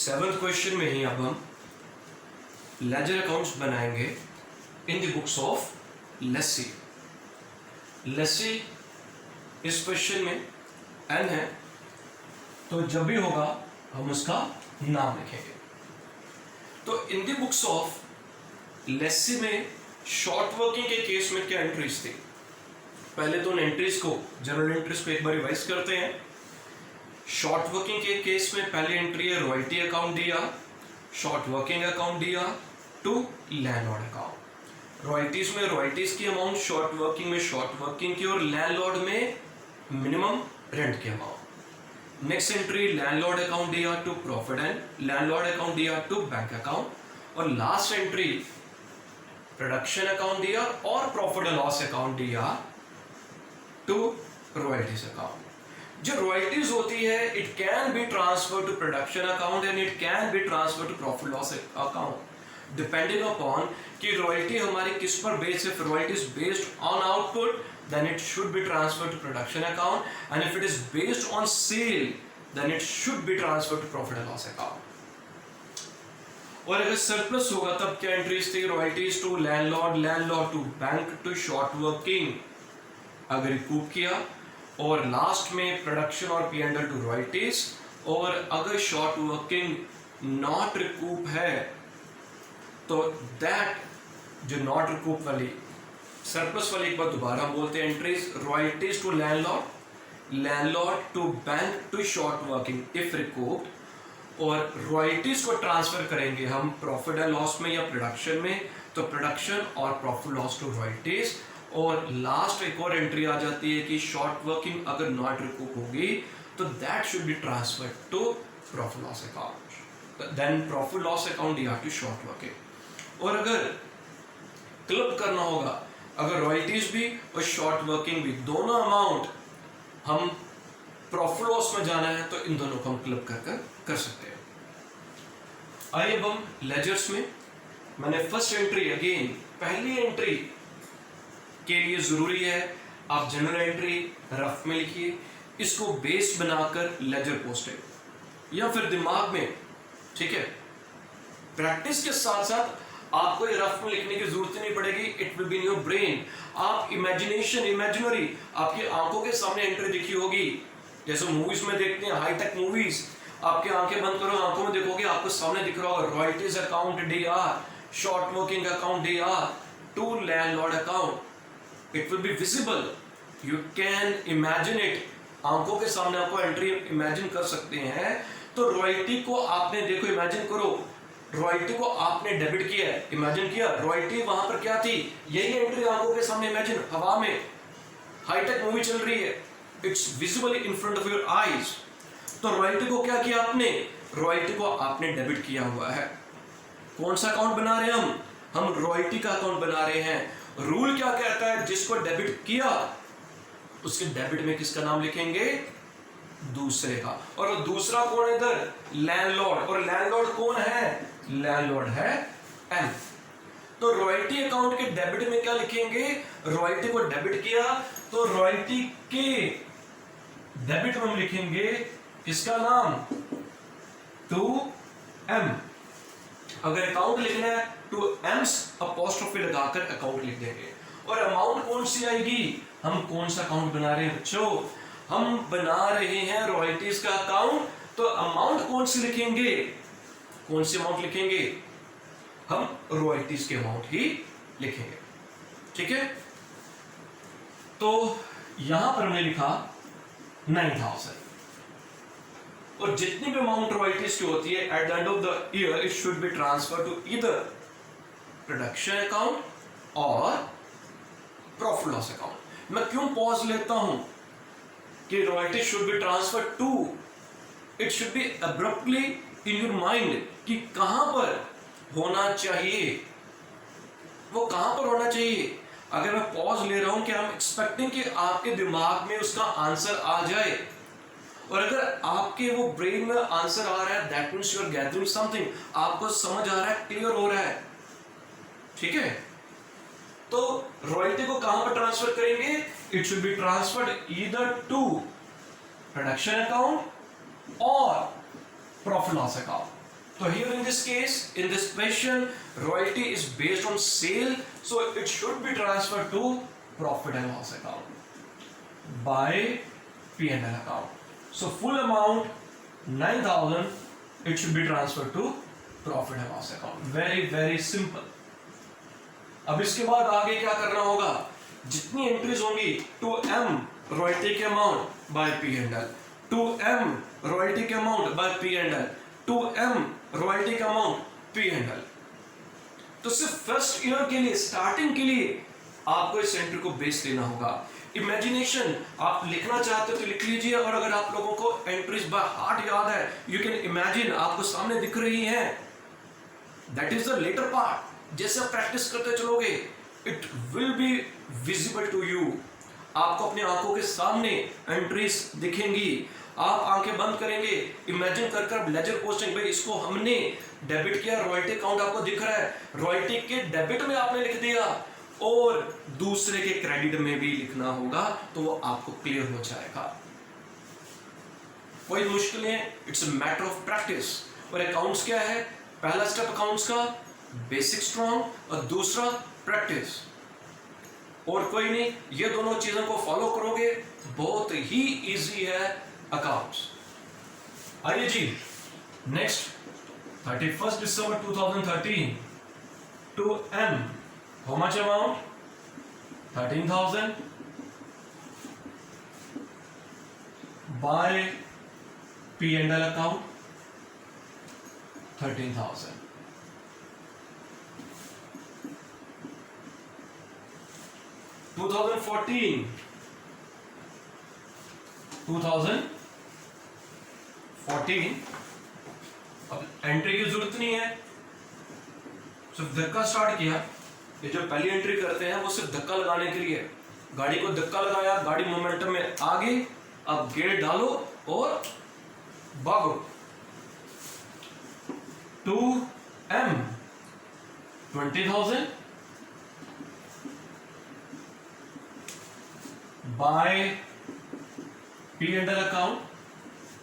Seventh question में ही अब हम लेजर अकाउंट्स बनाएंगे in the books of lessee. Lessee इस क्वेश्चन में एन है, तो जब भी होगा हम उसका नाम लिखेंगे। तो इन द बुक्स ऑफ लेसी में शॉर्ट वर्किंग के केस में क्या एंट्रीज थी, पहले तो उन एंट्रीज को, जनरल एंट्रीज को एक बार रिवाइज करते हैं। शॉर्ट वर्किंग के केस में पहली एंट्री है रॉयल्टी अकाउंट दिया, शॉर्ट वर्किंग अकाउंट दिया टू लैंडलॉर्ड अकाउंट। रॉयल्टीज में रॉयल्टीज की अमाउंट, शॉर्ट वर्किंग में शॉर्ट वर्किंग की, और लैंडलॉर्ड में मिनिमम रेंट की amount. Next entry landlord account दिया to profit and landlord account दिया टू बैंक अकाउंट, और लास्ट एंट्री प्रोडक्शन अकाउंट दिया और प्रॉफिट एंड लॉस अकाउंट दिया टू रॉयल्टीज अकाउंट। जो रॉयल्टीज होती है it can be transfer to production account and it can be transfer to profit loss account depending upon कि royalty हमारी किस पर बेस्ड है। Royalty is based on output then it should be transferred to production account, and if it is based on sale then it should be transferred to profit and loss account। और अगर surplus होगा तब क्या entries थी, royalties to landlord, landlord to bank to short working अगर recoup किया, और last में प्रोडक्शन और P&L टू रॉयल्टीज। और अगर शॉर्ट वर्किंग नॉट रिकूप है तो दैट जो नॉट रिकूप वाली सरप्लस वाली एक बार दोबारा हम बोलते हैं entries, royalties to landlord, landlord to bank to short working if recouped, और रॉयल्टीज को ट्रांसफर करेंगे हम प्रॉफिट एंड लॉस में या प्रोडक्शन में, तो प्रोडक्शन और प्रॉफिट लॉस टू रॉयल्टीज। और लास्ट एक और एंट्री आ जाती है कि शॉर्ट वर्किंग अगर नॉट रिकूप होगी तो that should be transferred to profit loss account, then profit loss account दिया टू शॉर्ट वर्किंग। और अगर क्लब करना होगा, अगर रॉयल्टीज भी और शॉर्ट वर्किंग भी दोनों अमाउंट हम प्रॉफिट लॉस में जाना है तो इन दोनों को हम क्लब कर सकते हैं। आइए अब हम लेजर्स में, मैंने फर्स्ट एंट्री अगेन पहली एंट्री के लिए जरूरी है आप जनरल एंट्री रफ में लिखिए, इसको बेस बनाकर लेजर पोस्टेड या फिर दिमाग में, ठीक है। प्रैक्टिस के साथ साथ आपको ये रफ में लिखने की जरूरत नहीं पड़ेगी, it will be in your brain. आप इमेजिनरी आपकी आंखों के सामने एंट्री दिखी होगी, जैसे मूवीज में देखते हैं हाईटेक मूवीज, आपकी आंखें बंद करो, आंखों में देखोगे आपको सामने दिख रहा होगा royalties account DR, short working account DR to landlord account, it will be visible, you can imagine it, आंखों के सामने आपको एंट्री इमेजिन कर सकते हैं। तो रॉयल्टी को आपने देखो, इमेजिन करो रॉयल्टी को आपने डेबिट किया है, इमेजिन किया, रॉयल्टी वहां पर क्या थी, यही एंट्री आंखों के सामने इमेजिन, हवा में हाईटेक मूवी चल रही है, it's visible in front of your eyes. तो रॉयल्टी को क्या किया आपने, रॉयल्टी को आपने डेबिट किया हुआ है। कौन सा अकाउंट बना रहे हैं हम रॉयल्टी का अकाउंट बना रहे हैं। रूल क्या कहता है, जिसको डेबिट किया उसके डेबिट में किसका नाम लिखेंगे, दूसरे का। और दूसरा कौन है इधर, लैंडलॉर्ड, और लैंडलॉर्ड कौन है, लैंडलॉर्ड है M। तो रॉयल्टी अकाउंट के डेबिट में क्या लिखेंगे, रॉयल्टी को डेबिट किया तो रॉयल्टी के डेबिट में हम लिखेंगे किसका नाम, टू M। अगर अकाउंट लिखना है टू M's अपॉस्ट्रोफी लगाकर अकाउंट लिख देंगे। और अमाउंट कौन सी आएगी, हम कौन सा अकाउंट बना रहे हैं बच्चों, हम बना रहे हैं रॉयल्टीज का अकाउंट, तो अमाउंट कौन सी लिखेंगे, कौन सी अमाउंट लिखेंगे, हम रॉयल्टीज के अमाउंट ही लिखेंगे, ठीक है। तो यहां पर हमने लिखा 9000, और जितनी भी अमाउंट रॉयल्टीज की होती है at the end of the year it should be transfer to either production account और प्रॉफिट लॉस अकाउंट। मैं क्यों पॉज लेता हूं कि royalty should be transfer to, it should be abruptly in your mind कि कहां पर होना चाहिए, वो कहां पर होना चाहिए। अगर मैं पॉज ले रहा हूं कि आई एम एक्सपेक्टिंग कि आपके दिमाग में उसका आंसर आ जाए, और अगर आपके वो ब्रेन में आंसर आ रहा है that means you are gathering something, आपको समझ आ रहा है, क्लियर हो रहा है, ठीक है। तो रॉयल्टी को कहां पर ट्रांसफर करेंगे, it should be transferred either to production account और प्रॉफिट लॉस अकाउंट। तो here in this case, in this question, royalty is based on sale, so it should be transferred to profit and loss account by P&L account. So full amount 9,000, it should be transferred to profit and loss account. Very very simple. अब इसके बाद आगे क्या करना होगा, जितनी entries होंगी to M royalty के amount by P&L, to M royalty के amount by P&L, to M royalty का अमाउंट P&L. तो सिर्फ फर्स्ट ईयर के लिए, स्टार्टिंग के लिए आपको इस एंट्री को बेस लेना होगा. इमेजिनेशन आप लिखना चाहते हो तो लिख लीजिए, और अगर आप लोगों को एंट्रीज बाय हार्ट याद है, यू कैन इमेजिन, आपको सामने दिख रही है. That is the latter part. जैसे आप प्रैक्टिस करते चलोगे, it will be visible to you. आपको अपनी आंखों के सामने एंट्रीज दिखेंगी. आप आंखें बंद करेंगे, इमेजिन कर लेजर पोस्टिंग, भाई इसको हमने डेबिट किया, रॉयल्टी अकाउंट आपको दिख रहा है, रॉयल्टी के डेबिट में आपने लिख दिया, और दूसरे के क्रेडिट में भी लिखना होगा, तो वो आपको क्लियर हो जाएगा. कोई मुश्किल है, it's a matter of practice. और अकाउंट्स क्या है, पहला स्टेप अकाउंट्स का बेसिक स्ट्रॉन्ग, और दूसरा प्रैक्टिस. और कोई नहीं, ये दोनों चीजों को फॉलो करोगे, बहुत ही इजी है अकाउंट्स. आइए जी, नेक्स्ट 31 दिसंबर 2013 to M, how much amount? 13,000 by P&L account 13,000. $2014 अब एंट्री की जरूरत नहीं है, सिर्फ धक्का स्टार्ट किया. ये जो पहली एंट्री करते हैं वो सिर्फ धक्का लगाने के लिए. गाड़ी को धक्का लगाया, गाड़ी मोमेंटम में आगे, अब गेयर डालो और भागो. To M 20,000 by P&L account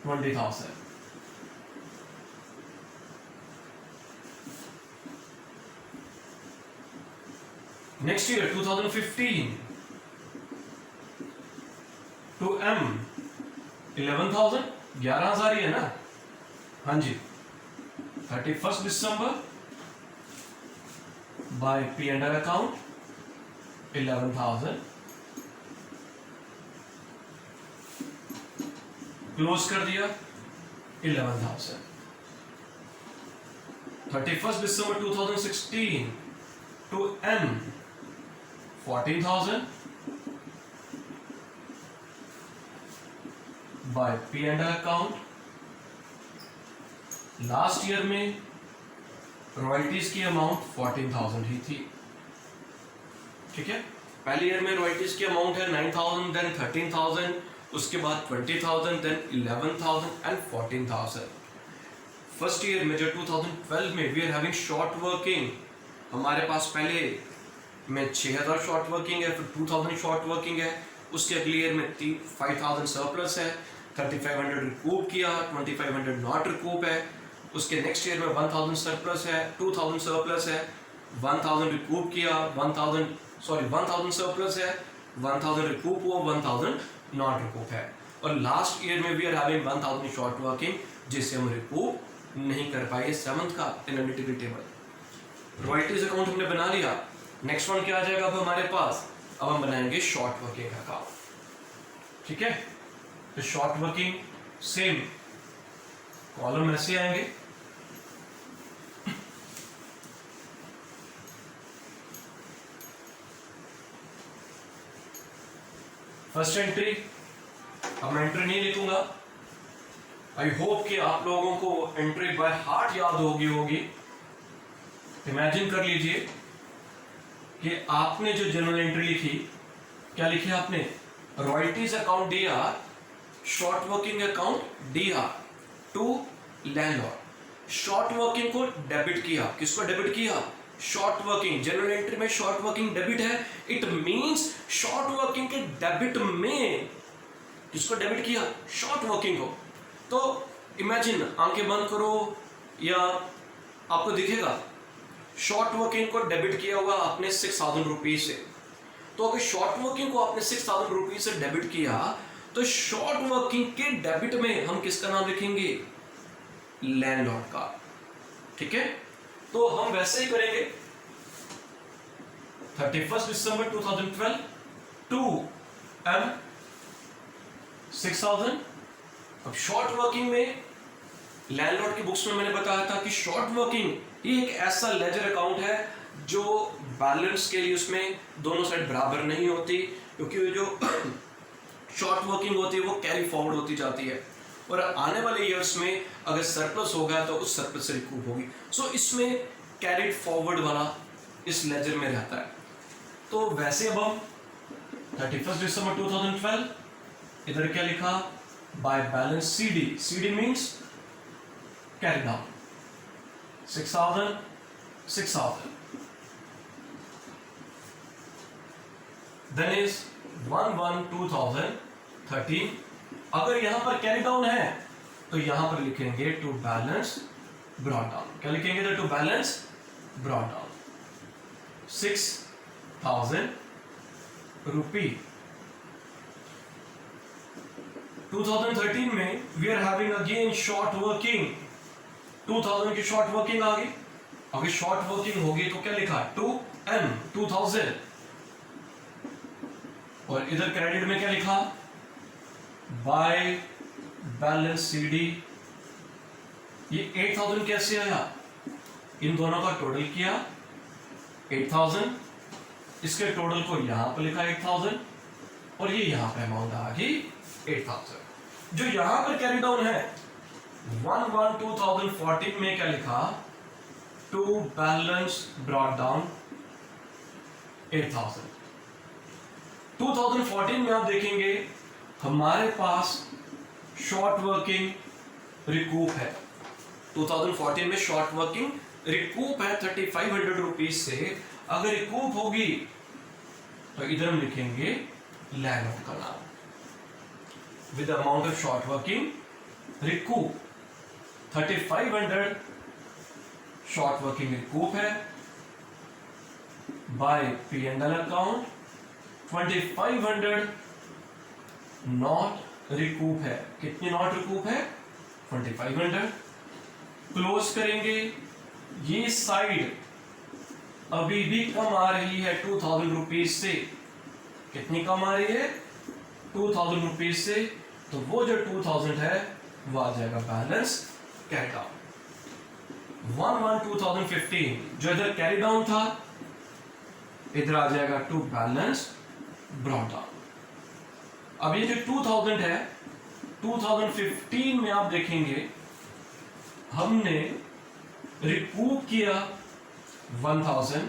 20,000. Next year 2015 to M 11,000, 11,000 ही है ना. हाँ जी, 31 दिसंबर by P&L account 11,000. क्लोज कर दिया 11,000. 31 दिसंबर 2016 to M 14,000 by P&L account. Last year में रॉयल्टीज की अमाउंट 14,000 ही थी. ठीक है, पहले ईयर में रॉयल्टीज की अमाउंट है 9,000, देन 13,000, उसके बाद 20,000, देन 11,000 एंड 14,000. फर्स्ट ईयर में जो 2012 में we are having short working, हमारे पास पहले में 6,000 शॉर्ट वर्किंग है, फिर 2,000 शॉर्ट वर्किंग है, उसके अगले ईयर में 5,000 सरप्लस है, 3,500 रिकूप किया, 2,500 नॉट रिकूप है, उसके नेक्स्ट ईयर में 1,000 सरप्लस है, 2,000 सरप्लस है, 1,000 रिकूप किया, 1,000 सरप्लस है, 1,000 रिकूप हुआ, 1,000 नॉट रिकूप है, और लास्ट ईयर में we are having 1,000 short working, जिसे हम रिकूप नहीं कर पाए. 7th का एनालिटिकल टेबल. रॉयल्टीज अकाउंट हमने बना लिया. नेक्स्ट वन क्या आ जाएगा अब हमारे पास, अब हम बनाएंगे शॉर्ट वर्किंग अकाउंट. ठीक है, तो शॉर्ट वर्किंग सेम कॉलम ऐसे आएंगे. फर्स्ट एंट्री, अब मैं एंट्री नहीं लिखूंगा. आई होप कि आप लोगों को एंट्री बाय हार्ट याद होगी. इमेजिन कर लीजिए कि आपने जो जनरल एंट्री लिखी, क्या लिखी आपने, royalties account DR, short working account DR to landlord. Short working को डेबिट किया. किसको डेबिट किया, शॉर्ट वर्किंग. जनरल एंट्री में शॉर्ट वर्किंग डेबिट है, इट मींस शॉर्ट वर्किंग के डेबिट में किसको डेबिट किया, शॉर्ट वर्किंग को. तो इमेजिन, आंखें बंद करो, या आपको दिखेगा शॉर्ट वर्किंग को डेबिट किया हुआ आपने 6,000 रुपीज से। तो अगर शॉर्ट वर्किंग को आपने 6,000 रुपीज से डेबिट किया तो शॉर्ट वर्किंग के डेबिट में हम किसका नाम लिखेंगे? लैंडलॉर्ड का। ठीक है, तो हम वैसे ही करेंगे 31 दिसंबर 2012 टू M 6,000। अब शॉर्ट वर्किंग में लैंडलॉर्ड की बुक्स में मैंने बताया था कि शॉर्ट वर्किंग ये एक ऐसा लेजर अकाउंट है जो बैलेंस के लिए उसमें दोनों साइड बराबर नहीं होती, क्योंकि जो शॉर्ट वर्किंग होती है वो कैरी फॉरवर्ड होती जाती है और आने वाले ईयर्स में अगर सरप्लस होगा तो उस सरप्लस से रिकूप होगी। सो इसमें कैरिड फॉरवर्ड वाला इस लेजर में रहता है। तो वैसे अब हम 31 दिसंबर 2012 इधर क्या लिखा? By balance CD। CD means carry down 6,000 6,000 then is 1/1/2013। अगर यहां पर कैरी डाउन है तो यहां पर लिखेंगे टू बैलेंस ब्रॉट डाउन। क्या लिखेंगे? To balance brought down 6,000 rupee. 2013 में we are having again short working. 2000 की शॉर्ट वर्किंग आ गई। अगर शॉर्ट वर्किंग होगी तो क्या लिखा? 2M 2000 और इधर क्रेडिट में क्या लिखा? By balance CD। ये 8,000 कैसे आया? इन दोनों का टोटल किया 8,000, इसके टोटल को यहां पर लिखा 8,000 और ये यहां पे अमाउंट आ गई 8,000। जो यहां पर कैरी डाउन है 1/1/2014 में क्या लिखा? To balance brought down 8,000। 2014 में आप देखेंगे हमारे पास शॉर्ट वर्किंग रिकूप है। 2014 में शॉर्ट वर्किंग रिकूप है 3,500 रुपीज से। अगर रिकूप होगी तो इधर हम लिखेंगे लैंडलॉर्ड का नाम with amount of short working recoup. 3,500 short working recoup है by P&L account. 2,500 not recoup है। कितनी नॉट रिकूप है? 2,500। क्लोज करेंगे। ये साइड अभी भी कम आ रही है 2,000 रुपीज से। कितनी कम आ रही है? 2,000 रुपीज से। तो वो जो 2,000 है वो आ जाएगा बैलेंस कैरी डाउन। 1/1/2015 जो इधर कैरी डाउन था इधर आ जाएगा टू बैलेंस ब्रॉट डाउन। अब ये जो 2,000 है 2015 में आप देखेंगे हमने रिकूप किया 1,000,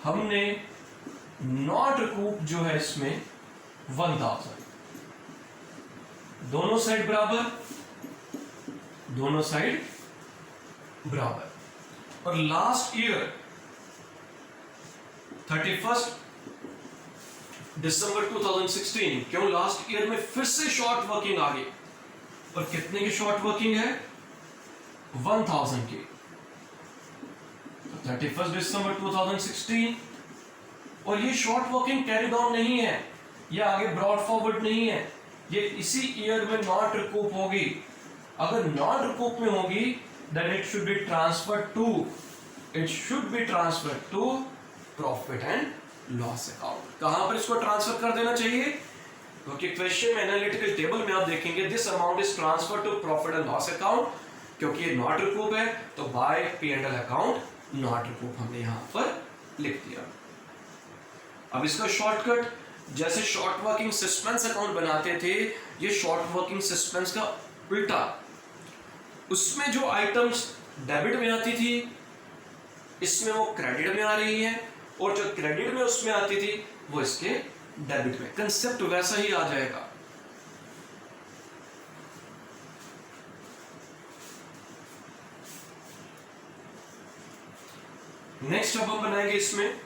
हमने नॉट रिकूप जो है इसमें 1,000। दोनों साइड बराबर, दोनों साइड बराबर। और लास्ट ईयर 31 दिसंबर 2016, क्यों लास्ट ईयर में फिर से शॉर्ट वर्किंग आ गई। और कितने की शॉर्ट वर्किंग है? 1,000 की। 31 दिसंबर 2016 और ये शॉर्ट वर्किंग कैरी डाउन नहीं है, ये आगे ब्रॉड फॉरवर्ड नहीं है, ये इसी ईयर में नॉट रिकूप होगी। अगर नॉट रिकूप में होगी then it should be transferred to profit and loss account. कहां पर इसको ट्रांसफर कर देना चाहिए? क्योंकि क्वेश्चन में एनालिटिकल टेबल में आप देखेंगे this amount is transfer to profit and loss account. क्योंकि ये नॉट रिकूप है तो bye P&L account not recoup हमने यहां पर लिख दिया। अब इसका शॉर्टकट, जैसे शॉर्ट वर्किंग सस्पेंस अकाउंट बनाते थे, ये शॉर्ट वर्किंग सस्पेंस का उल्टा। उसमें जो आइटम्स डेबिट में आती थी इसमें वो क्रेडिट में आ रही है, और जो क्रेडिट में उसमें आती थी वो इसके डेबिट में। कंसेप्ट वैसा ही आ जाएगा। नेक्स्ट अब हम बनाएंगे इसमें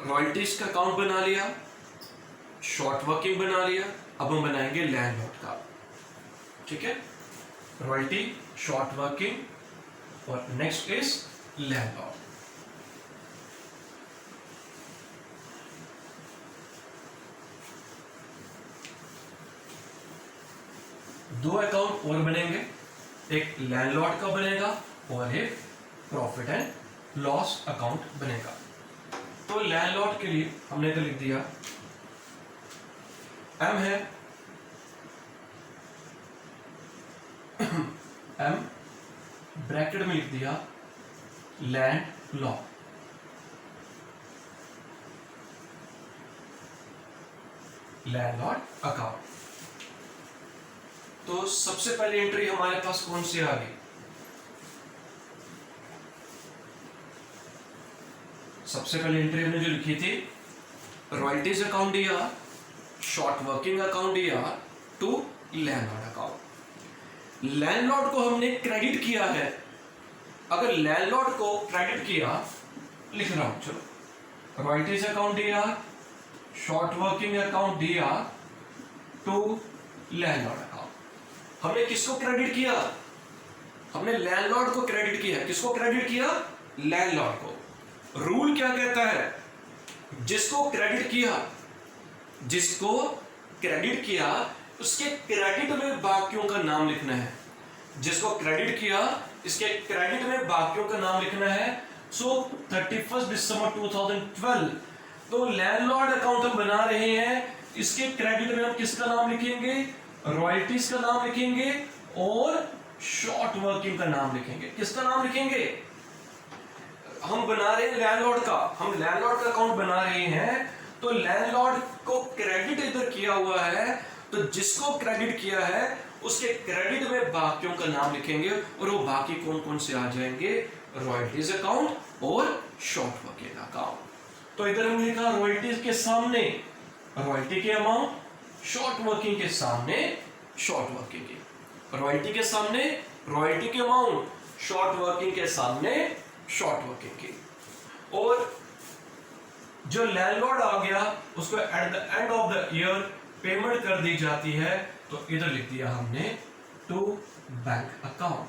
रॉयल्टीज का अकाउंट बना लिया, शॉर्ट वर्किंग बना लिया, अब हम बनाएंगे लैंडलॉर्ड का, ठीक है। रॉयल्टी, शॉर्ट वर्किंग और नेक्स्ट इज लैंडलॉर्ड। दो अकाउंट और बनेंगे, एक लैंडलॉर्ड का बनेगा और एक प्रॉफिट एंड लॉस अकाउंट बनेगा। तो लैंडलॉर्ड के लिए हमने तो लिख दिया एम है, एम ब्रैकेट में लिख दिया लैंड लॉर्ड। Landlord account. तो सबसे पहले एंट्री हमारे पास कौन सी आ गई? सबसे पहले एंट्री हमने जो लिखी थी रॉयल्टीज अकाउंट दिया, शॉर्ट वर्किंग अकाउंट दिया टू लैंडलॉर्ड अकाउंट। लैंडलॉर्ड को हमने क्रेडिट किया है। अगर लैंडलॉर्ड को क्रेडिट किया, लिख रहा हूं, चलो, रॉयल्टीज अकाउंट दिया, शॉर्ट वर्किंग अकाउंट दिया टू लैंडलॉर्ड अकाउंट। हमने किसको क्रेडिट किया? हमने लैंडलॉर्ड को क्रेडिट किया। किसको क्रेडिट किया? लैंडलॉर्ड को। रूल क्या कहता है? जिसको क्रेडिट किया उसके क्रेडिट में बाकियों का नाम लिखना है। जिसको क्रेडिट किया इसके क्रेडिट में बाकियों का नाम लिखना है। सो 31 दिसंबर 2012 तो लैंडलॉर्ड अकाउंट हम बना रहे हैं, इसके क्रेडिट में हम किसका नाम लिखेंगे? रॉयल्टीज का नाम लिखेंगे और शॉर्ट वर्किंग का नाम लिखेंगे। किसका नाम लिखेंगे? हम बना रहे हैं लैंडलॉर्ड का, हम लैंडलॉर्ड का अकाउंट बना रहे हैं, तो लैंडलॉर्ड को क्रेडिट इधर किया हुआ है, तो जिसको क्रेडिट किया है उसके क्रेडिट में बाकियों का नाम लिखेंगे और वो बाकी कौन कौन से आ जाएंगे? रॉयल्टीज अकाउंट और शॉर्ट वर्किंग अकाउंट। तो इधर हमने लिखा रॉयल्टीज के सामने रॉयल्टी के अमाउंट, शॉर्ट वर्किंग के सामने शॉर्ट वर्किंग की, रॉयल्टी के सामने रॉयल्टी के अमाउंट, शॉर्ट वर्किंग के सामने शॉर्ट वर्किंग की। और जो लैंडलॉर्ड आ गया उसको at the end of the year payment कर दी जाती है, तो इधर लिख दिया हमने to bank account,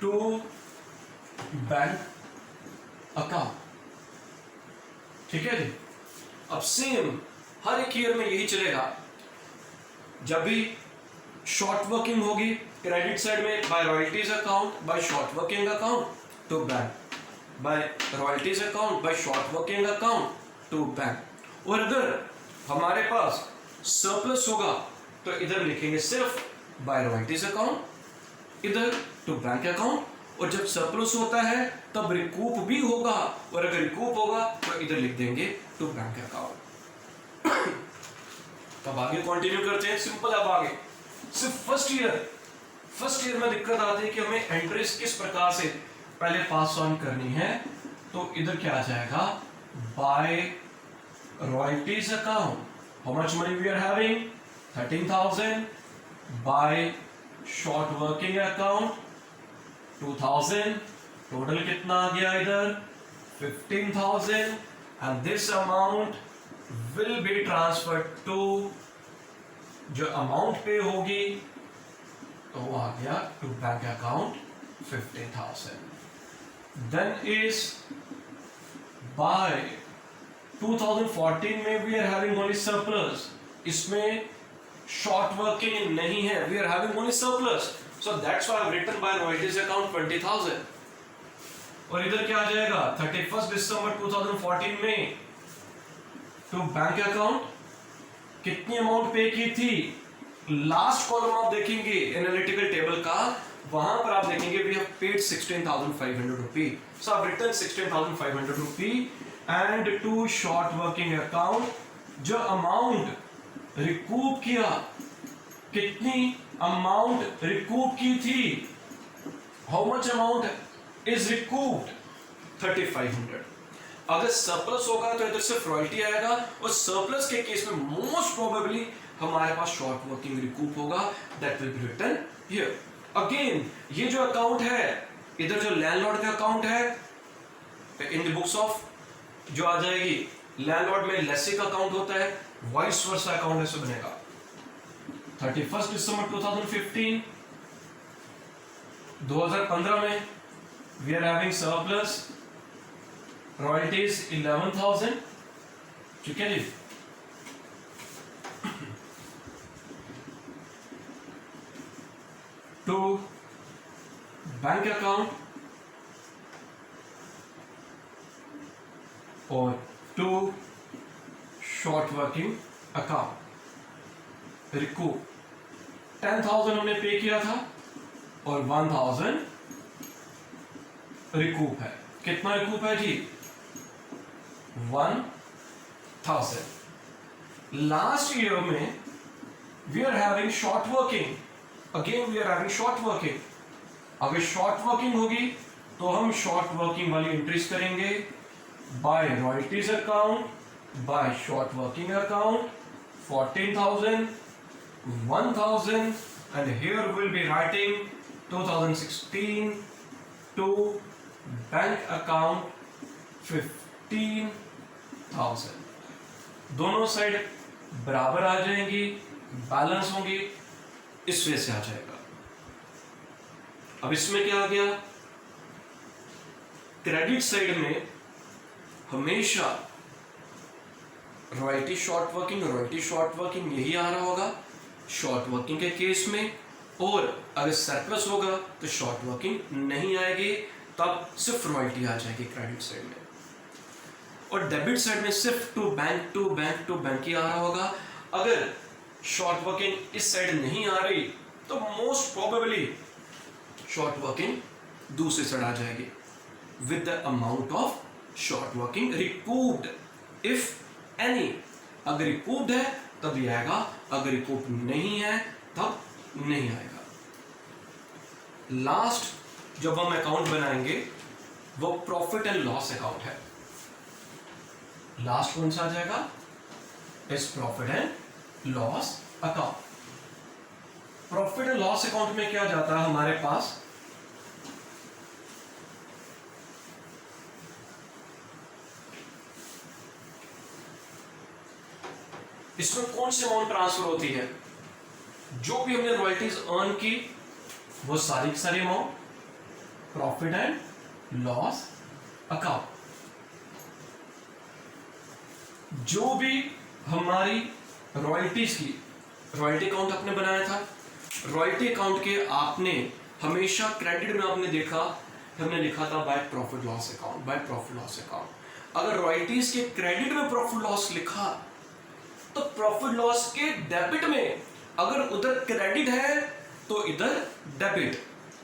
to bank account, ठीक है जी। अब सेम हर एक ईयर में यही चलेगा। जब भी शॉर्ट वर्किंग होगी क्रेडिट साइड में by royalties account, by short working account to bank, by royalties account, by short working account to bank. और अगर हमारे पास सरप्लस होगा तो इधर लिखेंगे सिर्फ बाय रॉयल्टीज अकाउंट, इधर टू बैंक अकाउंट। और जब सरप्लस होता है तब रिकूप भी होगा, और अगर रिकूप होगा तो इधर लिख देंगे टू बैंक अकाउंट। तब आगे कंटिन्यू करते हैं। सिंपल। अब आगे सिर्फ फर्स्ट ईयर में दिक्कत आती है कि हमें एंट्रीज किस प्रकार से पहले पास ऑन करनी है। तो इधर क्या आ जाएगा? By royalties account, how much money we are having? 13,000। By short working account 2,000। Total कितना आ गया इधर? 15,000। And this amount will be transferred to, जो अमाउंट पे होगी तो वो आ गया to bank account 15,000। Then is by 2014 में we are having only surplus, इसमें शॉर्ट वर्किंग नहीं है, we are having only surplus, so that's why I have written by royalties account 20,000। और इधर क्या आ जाएगा? 31 दिसंबर 2014 में टू बैंक अकाउंट कितनी अमाउंट पे की थी? लास्ट कॉलम आप देखेंगे एनालिटिकल टेबल का, वहां पर आप देखेंगे we have paid 16,500 rupee, so I have written 16,500 rupee. And to short working account जो अमाउंट रिकूप किया, कितनी अमाउंट रिकूप की थी? How much amount is recouped? 3,500। अगर सरप्लस होगा तो इधर सिर्फ रॉयल्टी आएगा, और सरप्लस के केस में मोस्ट प्रोबेबली हमारे पास शॉर्ट वर्किंग रिकूप होगा, that will be written here. Again ये जो अकाउंट है, इधर जो लैंडलॉर्ड का अकाउंट है, इन द बुक्स ऑफ जो आ जाएगी लैंडलॉर्ड में लेसी का अकाउंट होता है, वाइस वर्सा अकाउंट ऐसे बनेगा। 31 दिसंबर 2015, 2015 में we are having surplus, royalties 11,000, ठीक है जी। टू बैंक अकाउंट और to short working account. Recoup 10,000 हमने पे किया था और 1,000 रिकूप है। कितना रिकूप है जी? 1,000। लास्ट ईयर में we are having short working, again we are having short working. अगर शॉर्ट वर्किंग होगी तो हम शॉर्ट वर्किंग वाली एंट्रीज करेंगे, by royalties account, by short working account 14,000, 1,000, and here we'll be writing 2016 to bank account 15,000। दोनों side बराबर आ जाएंगी, balance होंगी, इस वे से आ जाएगा। अब इसमें क्या आ गया? क्रेडिट साइड में हमेशा रॉयल्टी शॉर्ट वर्किंग यही आ रहा होगा शॉर्ट वर्किंग के केस में, और अगर सरप्लस होगा तो शॉर्ट वर्किंग नहीं आएगी, तब सिर्फ रॉयल्टी आ जाएगी क्रेडिट साइड में। और डेबिट साइड में सिर्फ टू बैंक ही आ रहा होगा। अगर शॉर्ट वर्किंग इस साइड नहीं आ रही तो मोस्ट प्रोबेबली शॉर्ट वर्किंग दूसरी साइड आ जाएगी with the amount of short working recouped if any. अगर रिकूप्ड है तब ये आएगा, अगर रिकूप्ड नहीं है तब नहीं आएगा। लास्ट जब हम अकाउंट बनाएंगे वो प्रॉफिट एंड लॉस अकाउंट है। लास्ट कौन सा आ जाएगा? इस profit and loss account. Profit and loss account में क्या जाता है हमारे पास? इसमें कौन सी अमाउंट ट्रांसफर होती है? जो भी हमने रॉयल्टीज अर्न की वो सारी की सारी amount profit and loss account. जो भी हमारी रॉयल्टीज की, रॉयल्टी अकाउंट आपने बनाया था, रॉयल्टी अकाउंट के आपने हमेशा क्रेडिट में आपने देखा, हमने लिखा था by profit loss account, by profit loss account. अगर रॉयल्टीज के क्रेडिट में प्रॉफिट लॉस लिखा तो प्रॉफिट लॉस के डेबिट में अगर उधर क्रेडिट है तो इधर डेबिट,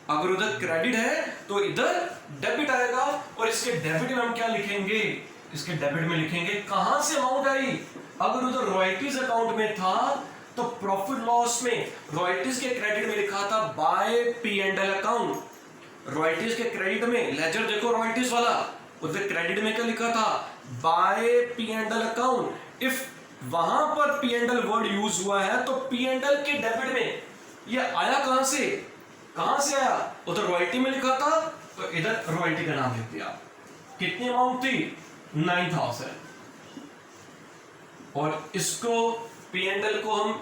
अगर उधर क्रेडिट है तो इधर डेबिट आएगा। और इसके डेबिट में हम क्या लिखेंगे? इसके डेबिट में लिखेंगे कहां से अमाउंट आई। अगर उधर रॉयल्टीज अकाउंट में था तो प्रॉफिट लॉस में रॉयल्टीज के क्रेडिट में लिखा था बाय P&L अकाउंट। रॉयल्टीज के क्रेडिट में लेजर देखो रॉयल्टीज वाला, उधर क्रेडिट में क्या लिखा था? Bye P&L account. इफ वहां पर P&L वर्ड यूज हुआ है तो P&L के डेबिट में ये आया कहां से? कहां से आया? उधर रॉयल्टी में लिखा था तो इधर रॉयल्टी का नाम लिख दिया। कितनी अमाउंट थी? 9,000। और इसको P&L को हम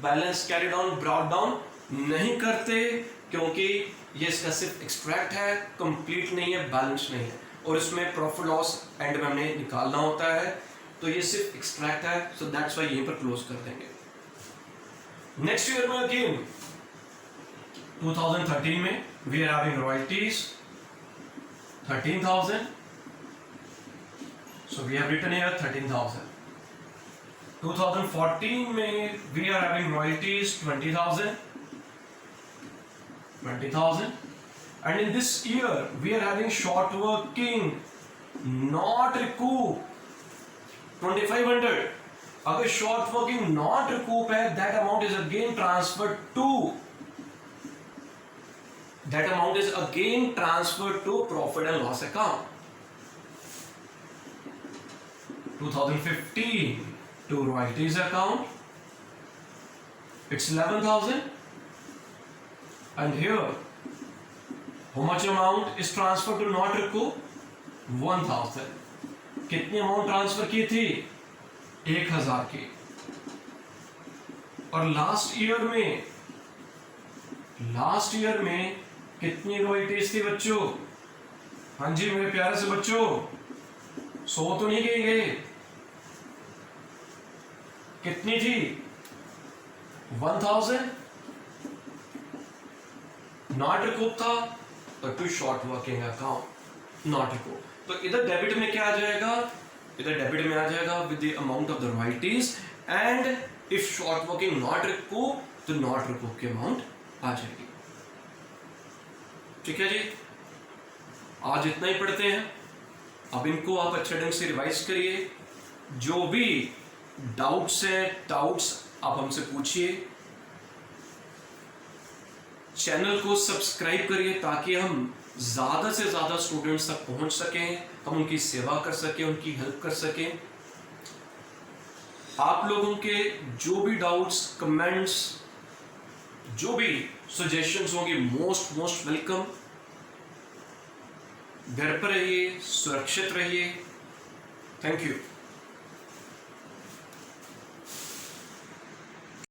balance carry down brought down नहीं करते क्योंकि ये इसका सिर्फ एक्सट्रैक्ट है, कंप्लीट नहीं है, बैलेंस नहीं है, और इसमें प्रॉफिट लॉस एंड में हमने निकालना होता है, तो ये सिर्फ एक्सट्रैक्ट है, सो दैट्स वाई यहीं पर क्लोज कर देंगे। नेक्स्ट ईयर में अगेन 2013 में we are having royalties 13,000, so we have written here 13,000। 2014 में we are having royalties 20,000, and in this year we are having short working not recoup 2,500। अगर short working not recoup है, that amount is again transferred to profit and loss account। 2015 to royalties account, it's 11,000, and here how much amount is transferred to not recoup? 1,000। कितनी amount transfer की थी? 1000 की। और last year में कितनी royalties थी बच्चों? हाँ जी मेरे प्यारे से बच्चों, 100 तो नहीं गए, कितनी थी? 1000। नॉट रिकूप था to short working account, not recoup. तो इधर डेबिट में क्या आ जाएगा? इधर डेबिट में आ जाएगा with the amount of the royalties, and if short working not recoup तो नॉट रिकूप की अमाउंट आ जाएगी। ठीक है जी, आज इतना ही पढ़ते हैं। अब इनको आप अच्छे ढंग से रिवाइज करिए। जो भी डाउट्स आप हमसे पूछिए। चैनल को सब्सक्राइब करिए ताकि हम ज्यादा से ज्यादा स्टूडेंट्स तक पहुंच सकें, हम उनकी सेवा कर सकें, उनकी हेल्प कर सकें। आप लोगों के जो भी डाउट्स, कमेंट्स, जो भी सजेशंस होंगे, मोस्ट वेलकम। घर पर रहिए, सुरक्षित रहिए। Thank you.